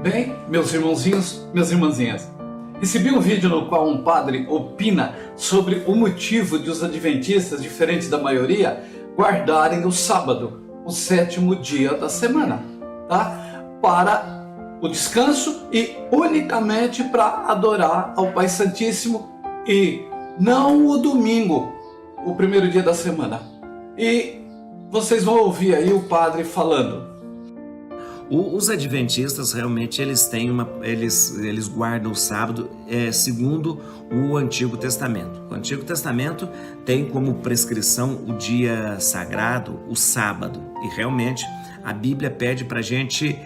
Bem, meus irmãozinhos, minhas irmãzinhas, recebi um vídeo no qual um padre opina sobre o motivo de os adventistas, diferente da maioria, guardarem o sábado, o 7º dia da semana, tá? Para o descanso e unicamente para adorar ao Pai Santíssimo e não o domingo, o primeiro dia da semana. E vocês vão ouvir aí o padre falando. Os adventistas realmente eles guardam o sábado segundo o Antigo Testamento. O Antigo Testamento tem como prescrição o dia sagrado, o sábado. E realmente a Bíblia pede para a gente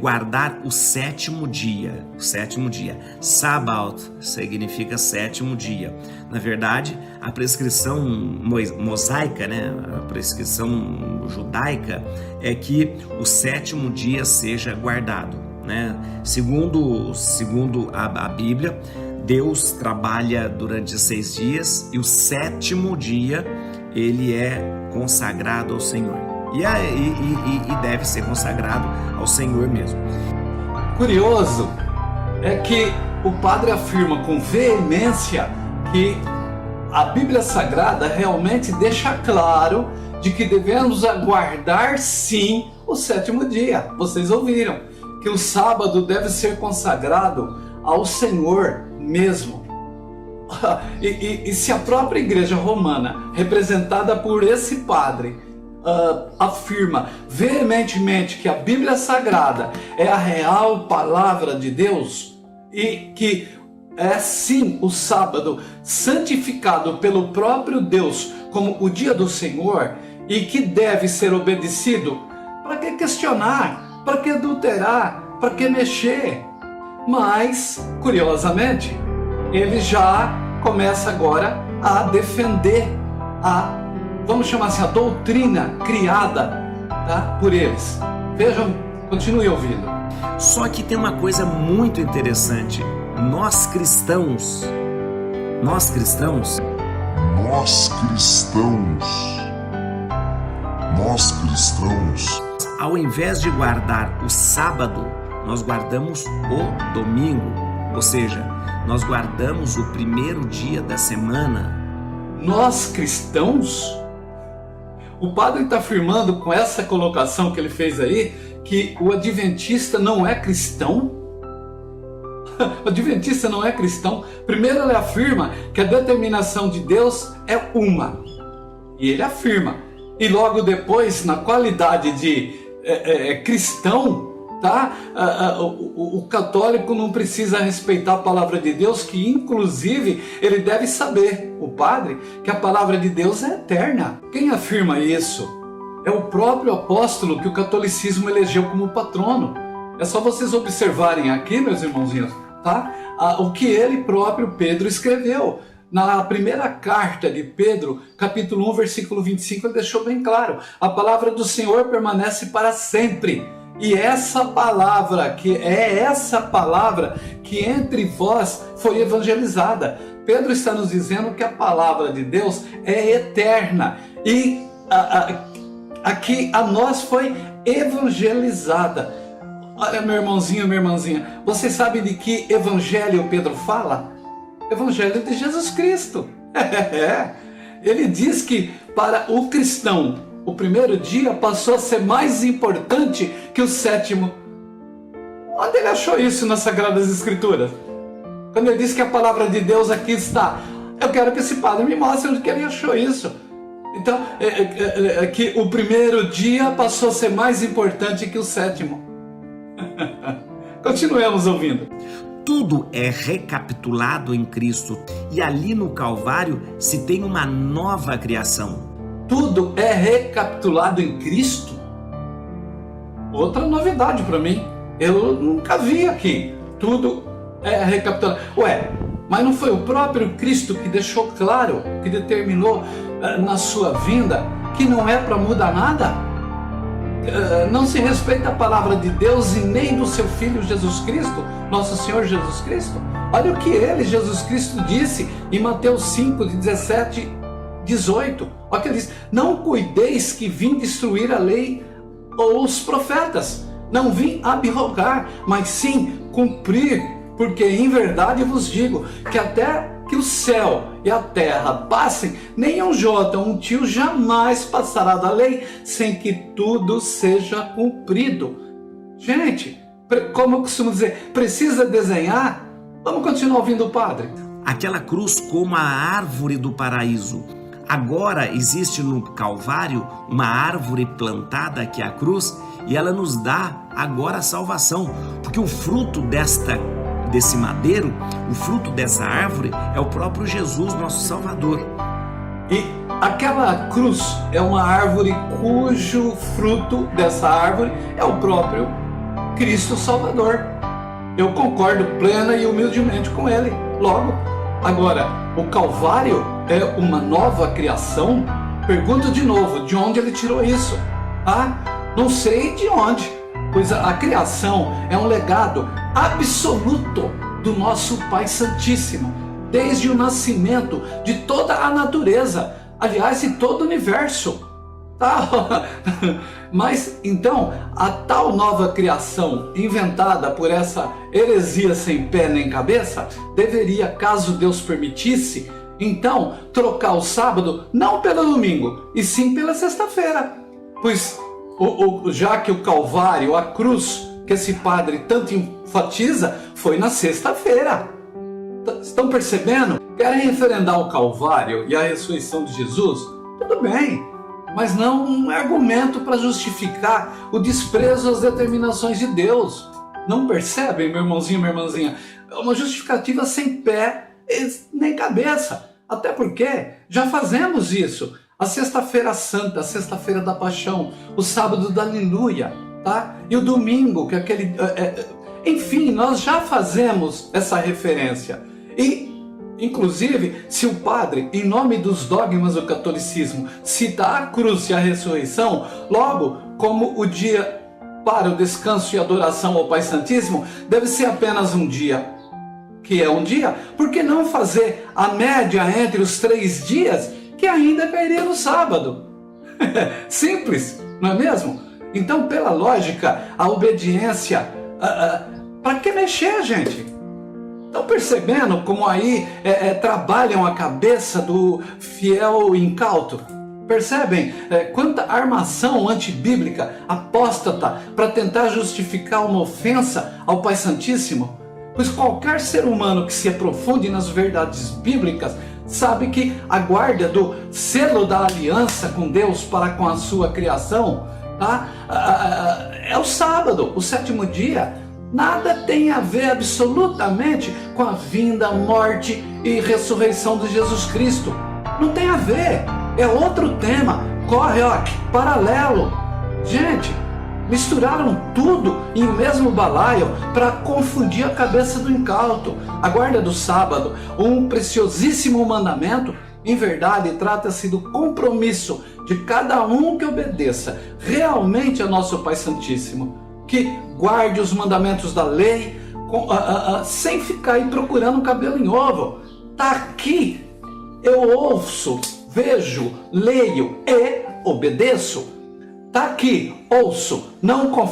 guardar o 7º dia. O 7º dia. Sabbath significa 7º dia. Na verdade, a prescrição mosaica, né? A prescrição judaica é que o 7º dia seja guardado, né? Segundo a Bíblia, Deus trabalha durante 6 dias e o 7º dia ele é consagrado ao Senhor. E deve ser consagrado ao Senhor mesmo. Curioso é que o padre afirma com veemência que a Bíblia Sagrada realmente deixa claro de que devemos aguardar sim o 7º dia. Vocês ouviram que o sábado deve ser consagrado ao Senhor mesmo. E se a própria Igreja Romana, representada por esse padre, afirma veementemente que a Bíblia Sagrada é a real palavra de Deus e que é sim o sábado santificado pelo próprio Deus como o dia do Senhor e que deve ser obedecido, para que questionar, para que adulterar, para que mexer? Mas, curiosamente, ele já começa agora a defender vamos chamar assim, a doutrina criada, tá, por eles. Vejam, continue ouvindo. Só que tem uma coisa muito interessante. Nós cristãos, ao invés de guardar o sábado, nós guardamos o domingo, ou seja, nós guardamos o primeiro dia da semana. Nós cristãos? O padre está afirmando com essa colocação que ele fez aí que o adventista não é cristão? O adventista não é cristão? Primeiro ele afirma que a determinação de Deus é uma. E ele afirma. E logo depois, na qualidade de cristão, tá? O católico não precisa respeitar a palavra de Deus, que inclusive ele deve saber, o padre, que a palavra de Deus é eterna. Quem afirma isso é o próprio apóstolo que o catolicismo elegeu como patrono. É só vocês observarem aqui, meus irmãozinhos, tá? O que ele próprio, Pedro, escreveu. Na primeira carta de Pedro, capítulo 1, versículo 25, ele deixou bem claro: a palavra do Senhor permanece para sempre. E essa palavra, que entre vós foi evangelizada. Pedro está nos dizendo que a palavra de Deus é eterna. E aqui a nós foi evangelizada. Olha, meu irmãozinho, minha irmãzinha, você sabe de que evangelho Pedro fala? Evangelho de Jesus Cristo. Ele diz que para o cristão, o primeiro dia passou a ser mais importante que o 7º. Onde ele achou isso nas Sagradas Escrituras? Quando ele diz que a palavra de Deus aqui está. Eu quero que esse padre me mostre onde que ele achou isso. Então, que o primeiro dia passou a ser mais importante que o 7º. Continuemos ouvindo. Tudo é recapitulado em Cristo e ali no Calvário se tem uma nova criação. Tudo é recapitulado em Cristo? Outra novidade para mim. Eu nunca vi aqui. Tudo é recapitulado. Ué, mas não foi o próprio Cristo que deixou claro, que determinou na sua vinda, que não é para mudar nada? Não se respeita a palavra de Deus e nem do seu Filho Jesus Cristo, nosso Senhor Jesus Cristo? Olha o que ele, Jesus Cristo, disse em Mateus 5, de 17 18. Olha o que ele diz: não cuideis que vim destruir a lei ou os profetas. Não vim abrogar, mas sim cumprir. Porque em verdade vos digo que até que o céu e a terra passem, nem um jota, um tio jamais passará da lei sem que tudo seja cumprido. Gente, como eu costumo dizer, precisa desenhar? Vamos continuar ouvindo o padre. Aquela cruz como a árvore do paraíso. Agora existe no Calvário uma árvore plantada, que é a cruz, e ela nos dá agora a salvação, porque o fruto desse madeiro, o fruto dessa árvore é o próprio Jesus, nosso Salvador. E aquela cruz é uma árvore cujo fruto dessa árvore é o próprio Cristo Salvador. Eu concordo plena e humildemente com ele. Logo, agora, o Calvário é uma nova criação? Pergunto de novo, de onde ele tirou isso? Não sei de onde, pois a criação é um legado absoluto do nosso Pai Santíssimo, desde o nascimento de toda a natureza, aliás, de todo o universo. Mas então, a tal nova criação inventada por essa heresia sem pé nem cabeça deveria, caso Deus permitisse, então trocar o sábado não pelo domingo, e sim pela sexta-feira. Pois já que o Calvário, a cruz que esse padre tanto enfatiza, foi na sexta-feira. Estão percebendo? Querem referendar o Calvário e a ressurreição de Jesus? Tudo bem, mas não um argumento para justificar o desprezo às determinações de Deus. Não percebem, meu irmãozinho, minha irmãzinha? É uma justificativa sem pé nem cabeça. Até porque já fazemos isso. A sexta-feira santa, a sexta-feira da paixão, o sábado da aleluia, tá? E o domingo, que é aquele... Enfim, nós já fazemos essa referência. E, inclusive, se o padre, em nome dos dogmas do catolicismo, cita a cruz e a ressurreição, logo, como o dia para o descanso e adoração ao Pai Santíssimo, deve ser apenas um dia. Que é um dia, por que não fazer a média entre os 3 dias, que ainda cairia no sábado? Simples, não é mesmo? Então, pela lógica, a obediência... para que mexer, gente? Estão percebendo como aí trabalham a cabeça do fiel incauto? Percebem quanta armação antibíblica, apóstata, para tentar justificar uma ofensa ao Pai Santíssimo? Pois qualquer ser humano que se aprofunde nas verdades bíblicas sabe que a guarda do selo da aliança com Deus para com a sua criação, é o sábado, o 7º dia. Nada tem a ver absolutamente com a vinda, morte e ressurreição de Jesus Cristo. Não tem a ver, é outro tema, corre paralelo. Gente, misturaram tudo em um mesmo balaio para confundir a cabeça do incauto. A guarda do sábado, um preciosíssimo mandamento, em verdade trata-se do compromisso de cada um que obedeça realmente a nosso Pai Santíssimo, que guarde os mandamentos da lei sem ficar aí procurando cabelo em ovo. Tá aqui, eu ouço, vejo, leio e obedeço. Tá aqui, ouço,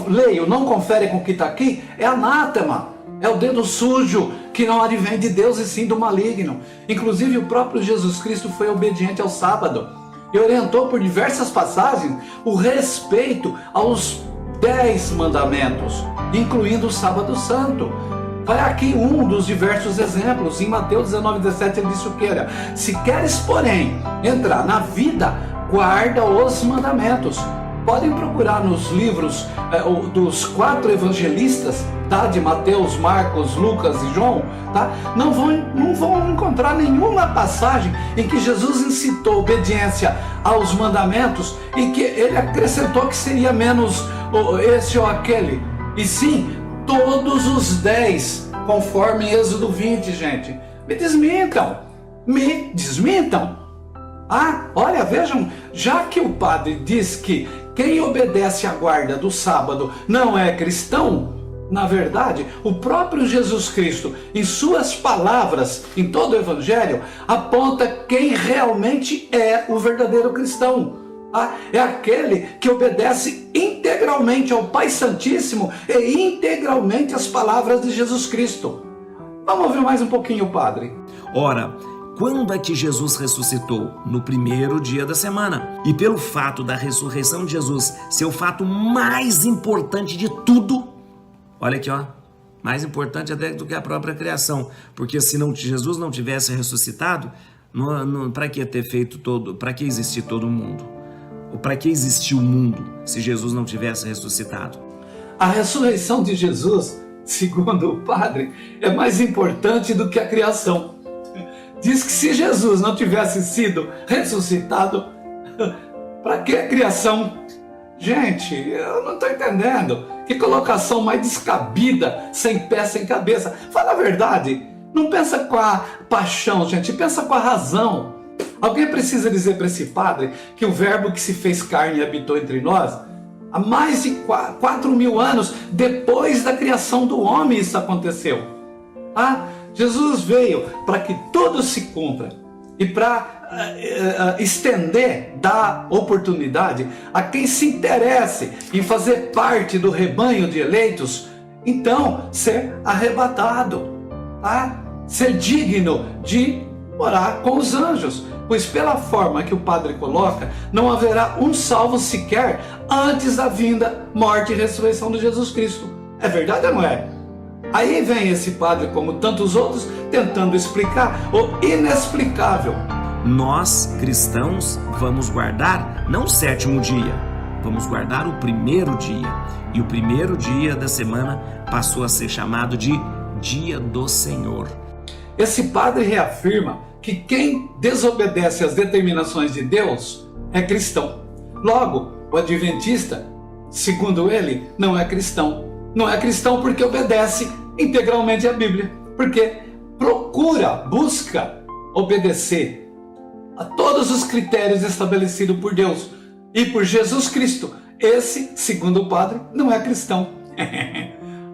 leio, não confere com o que está aqui, é anátema, é o dedo sujo que não advém de Deus e sim do maligno. Inclusive o próprio Jesus Cristo foi obediente ao sábado e orientou por diversas passagens o respeito aos 10 mandamentos, incluindo o sábado santo. Vai aqui um dos diversos exemplos. Em Mateus 19:17 ele disse o que era: se queres, porém, entrar na vida, guarda os mandamentos. Podem procurar nos livros dos 4 evangelistas, tá? De Mateus, Marcos, Lucas e João, tá? Não vão encontrar nenhuma passagem em que Jesus incitou obediência aos mandamentos e que ele acrescentou que seria menos esse ou aquele. E sim, todos os 10, conforme Êxodo 20, gente. Me desmintam. Olha, vejam, já que o padre diz que quem obedece à guarda do sábado não é cristão, Na verdade, o próprio Jesus Cristo, em suas palavras, em todo o Evangelho, aponta quem realmente é o verdadeiro cristão. É aquele que obedece integralmente ao Pai Santíssimo e integralmente às palavras de Jesus Cristo. Vamos ouvir mais um pouquinho, Padre. Ora, quando é que Jesus ressuscitou? No primeiro dia da semana. E pelo fato da ressurreição de Jesus ser o fato mais importante de tudo, olha aqui, ó, mais importante até do que a própria criação, porque se Jesus não tivesse ressuscitado, para que ter feito todo, para que existir todo mundo? Ou para que existir o mundo se Jesus não tivesse ressuscitado? A ressurreição de Jesus, segundo o Padre, é mais importante do que a criação. Diz que se Jesus não tivesse sido ressuscitado, para que a criação? Gente, eu não estou entendendo. Que colocação mais descabida, sem pé, sem cabeça. Fala a verdade. Não pensa com a paixão, gente. Pensa com a razão. Alguém precisa dizer para esse padre que o verbo que se fez carne e habitou entre nós, há mais de 4.000 anos depois da criação do homem isso aconteceu. Jesus veio para que tudo se cumpra e para estender, dar oportunidade a quem se interesse em fazer parte do rebanho de eleitos, então ser arrebatado, ser digno de morar com os anjos, pois pela forma que o padre coloca, não haverá um salvo sequer antes da vinda, morte e ressurreição de Jesus Cristo. É verdade ou não é? Aí vem esse padre, como tantos outros, tentando explicar o inexplicável. Nós, cristãos, vamos guardar não o sétimo dia, vamos guardar o primeiro dia. E o primeiro dia da semana passou a ser chamado de Dia do Senhor. Esse padre reafirma que quem desobedece às determinações de Deus é cristão. Logo, o adventista, segundo ele, não é cristão. Não é cristão porque obedece integralmente à Bíblia, porque busca obedecer a todos os critérios estabelecidos por Deus e por Jesus Cristo. Esse, segundo o padre, não é cristão.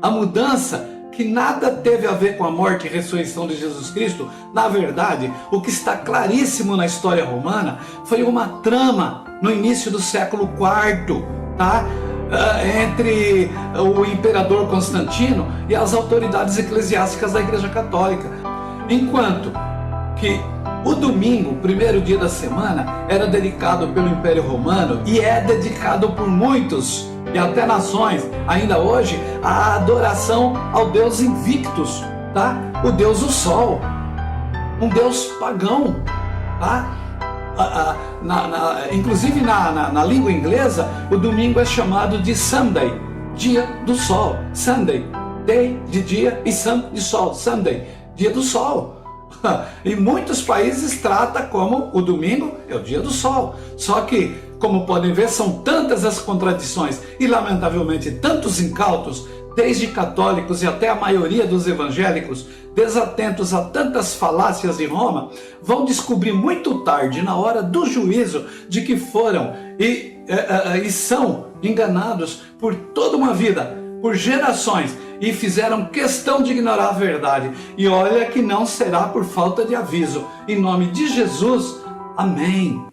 A mudança que nada teve a ver com a morte e ressurreição de Jesus Cristo, na verdade, o que está claríssimo na história romana foi uma trama no início do século IV, entre o imperador Constantino e as autoridades eclesiásticas da Igreja Católica. Enquanto que o domingo, o primeiro dia da semana, era dedicado pelo Império Romano e é dedicado por muitos e até nações, ainda hoje, a adoração ao Deus Invictus, o Deus do Sol, um Deus pagão, inclusive na língua inglesa, o domingo é chamado de Sunday, dia do sol. Sunday, day de dia e sun de sol. Sunday, dia do sol. Em muitos países trata como o domingo é o dia do sol. Só que, como podem ver, são tantas as contradições e lamentavelmente tantos incautos, desde católicos e até a maioria dos evangélicos, desatentos a tantas falácias de Roma, vão descobrir muito tarde, na hora do juízo, de que foram e são enganados por toda uma vida, por gerações, e fizeram questão de ignorar a verdade. E olha que não será por falta de aviso. Em nome de Jesus, amém.